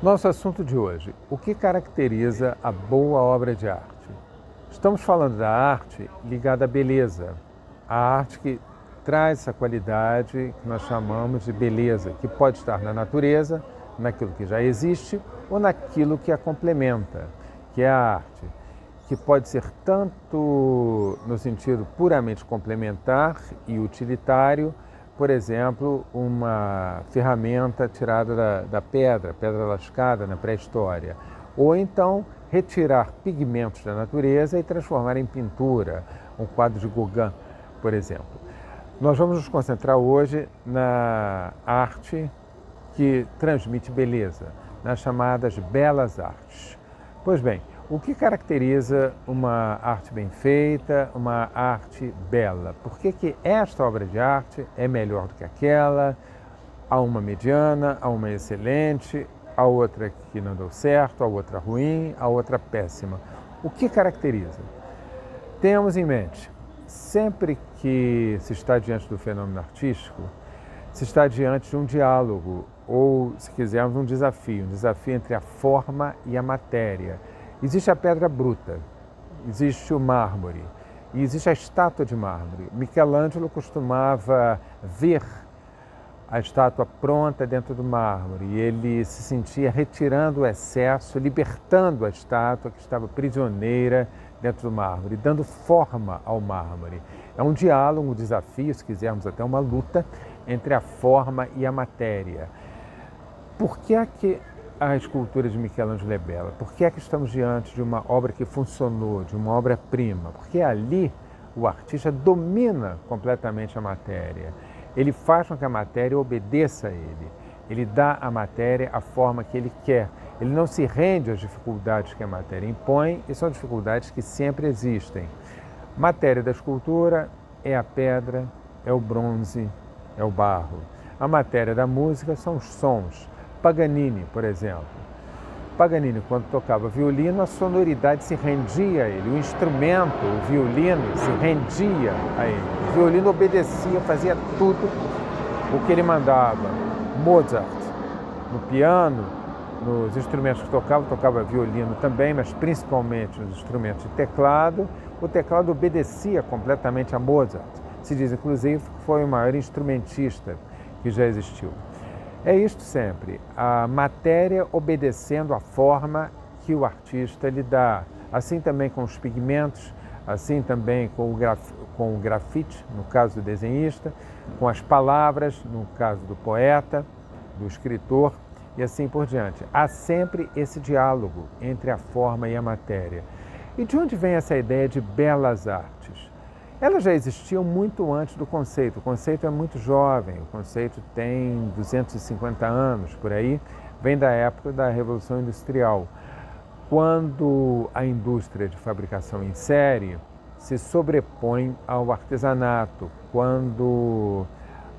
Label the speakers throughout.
Speaker 1: Nosso assunto de hoje: o que caracteriza a boa obra de arte? Estamos falando da arte ligada à beleza, a arte que traz essa qualidade que nós chamamos de beleza, que pode estar na natureza, naquilo que já existe ou naquilo que a complementa, que é a arte, que pode ser tanto no sentido puramente complementar e utilitário, por exemplo, uma ferramenta tirada da pedra lascada na pré-história, ou então retirar pigmentos da natureza e transformar em pintura, um quadro de Gauguin, por exemplo. Nós vamos nos concentrar hoje na arte que transmite beleza, nas chamadas belas artes. Pois bem, o que caracteriza uma arte bem feita, uma arte bela? Por que esta obra de arte é melhor do que aquela? Há uma mediana, há uma excelente, há outra que não deu certo, há outra ruim, há outra péssima. O que caracteriza? Tenhamos em mente, sempre que se está diante do fenômeno artístico, se está diante de um diálogo, ou, se quisermos, um desafio entre a forma e a matéria. Existe a pedra bruta, existe o mármore, e existe a estátua de mármore. Michelangelo costumava ver a estátua pronta dentro do mármore e ele se sentia retirando o excesso, libertando a estátua que estava prisioneira dentro do mármore, dando forma ao mármore. É um diálogo, um desafio, se quisermos até uma luta, entre a forma e a matéria. Por que é que a escultura de Michelangelo é bela? Por que é que estamos diante de uma obra que funcionou, de uma obra-prima? Porque ali o artista domina completamente a matéria. Ele faz com que a matéria obedeça a ele. Ele dá à matéria a forma que ele quer. Ele não se rende às dificuldades que a matéria impõe, e são dificuldades que sempre existem. Matéria da escultura é a pedra, é o bronze, é o barro. A matéria da música são os sons. Paganini, por exemplo. Paganini, quando tocava violino, a sonoridade se rendia a ele. O instrumento, o violino, se rendia a ele. O violino obedecia, fazia tudo o que ele mandava. Mozart, no piano, nos instrumentos que tocava violino também, mas principalmente nos instrumentos de teclado, o teclado obedecia completamente a Mozart. Se diz, inclusive, que foi o maior instrumentista que já existiu. É isto sempre, a matéria obedecendo à forma que o artista lhe dá. Assim também com os pigmentos, assim também com o grafite, no caso do desenhista, com as palavras, no caso do poeta, do escritor, e assim por diante. Há sempre esse diálogo entre a forma e a matéria. E de onde vem essa ideia de belas artes? Elas já existiam muito antes do conceito. O conceito é muito jovem, o conceito tem 250 anos, por aí, vem da época da Revolução Industrial, quando a indústria de fabricação em série se sobrepõe ao artesanato, quando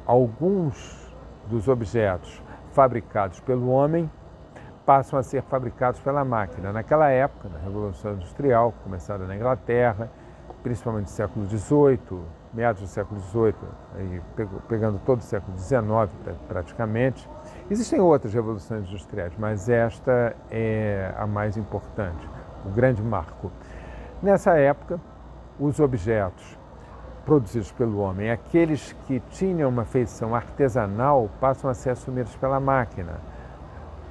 Speaker 1: alguns dos objetos fabricados pelo homem passam a ser fabricados pela máquina. Naquela época, na Revolução Industrial, começada na Inglaterra, principalmente no século XVIII, meados do século XVIII, aí pegando todo o século XIX praticamente. Existem outras revoluções industriais, mas esta é a mais importante, o grande marco. Nessa época, os objetos produzidos pelo homem, aqueles que tinham uma feição artesanal, passam a ser assumidos pela máquina.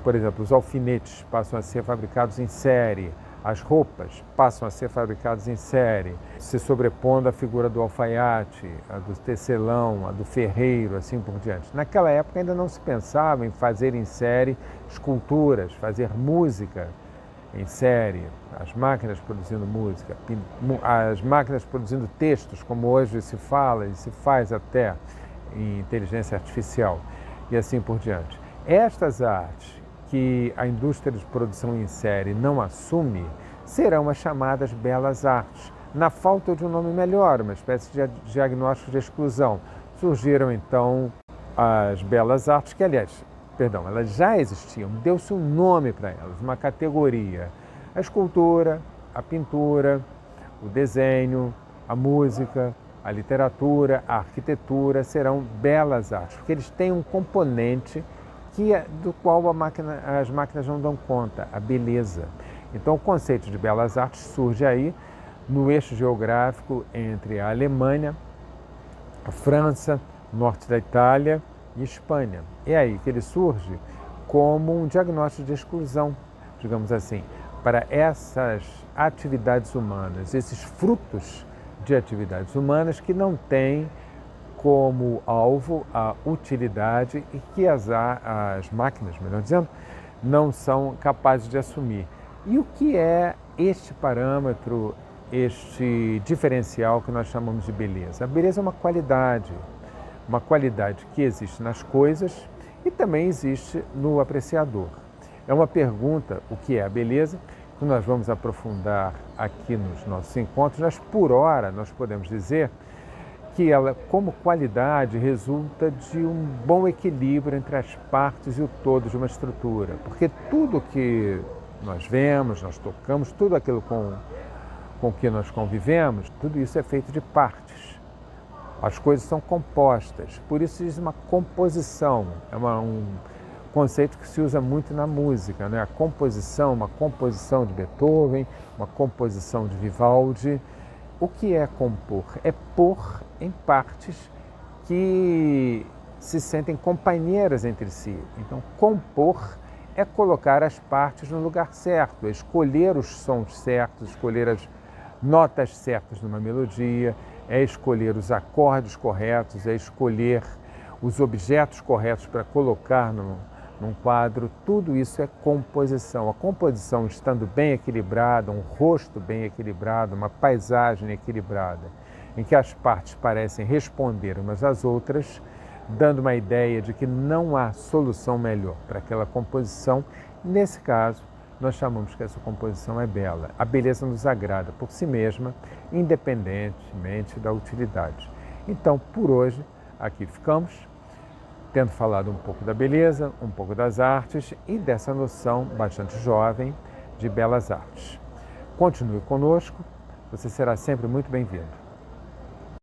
Speaker 1: Por exemplo, os alfinetes passam a ser fabricados em série, as roupas passam a ser fabricadas em série, se sobrepondo à figura do alfaiate, a do tecelão, a do ferreiro, assim por diante. Naquela época ainda não se pensava em fazer em série esculturas, fazer música em série, as máquinas produzindo música, as máquinas produzindo textos, como hoje se fala e se faz até em inteligência artificial, e assim por diante. Estas artes que a indústria de produção em série não assume, serão as chamadas belas artes. Na falta de um nome melhor, uma espécie de diagnóstico de exclusão, surgiram então as belas artes, que elas já existiam, deu-se um nome para elas, uma categoria. A escultura, a pintura, o desenho, a música, a literatura, a arquitetura serão belas artes, porque eles têm um componente do qual as máquinas não dão conta, a beleza. Então o conceito de belas artes surge aí no eixo geográfico entre a Alemanha, a França, norte da Itália e Espanha. É aí que ele surge como um diagnóstico de exclusão, digamos assim, para essas atividades humanas, esses frutos de atividades humanas que não têm como alvo a utilidade e que as máquinas, melhor dizendo, não são capazes de assumir. E o que é este parâmetro, este diferencial que nós chamamos de beleza? A beleza é uma qualidade que existe nas coisas e também existe no apreciador. É uma pergunta, o que é a beleza, que nós vamos aprofundar aqui nos nossos encontros, mas por hora nós podemos dizer que ela, como qualidade, resulta de um bom equilíbrio entre as partes e o todo de uma estrutura. Porque tudo que nós vemos, nós tocamos, tudo aquilo com que nós convivemos, tudo isso é feito de partes. As coisas são compostas, por isso diz uma composição, é um conceito que se usa muito na música, né? A composição, uma composição de Beethoven, uma composição de Vivaldi. O que é compor? É pôr em partes que se sentem companheiras entre si. Então, compor é colocar as partes no lugar certo, é escolher os sons certos, escolher as notas certas numa melodia, é escolher os acordes corretos, é escolher os objetos corretos para colocar num quadro. Tudo isso é composição. A composição estando bem equilibrada, um rosto bem equilibrado, uma paisagem equilibrada, em que as partes parecem responder umas às outras, dando uma ideia de que não há solução melhor para aquela composição. Nesse caso, nós chamamos que essa composição é bela. A beleza nos agrada por si mesma, independentemente da utilidade. Então, por hoje, aqui ficamos, tendo falado um pouco da beleza, um pouco das artes e dessa noção bastante jovem de belas artes. Continue conosco, você será sempre muito bem-vindo.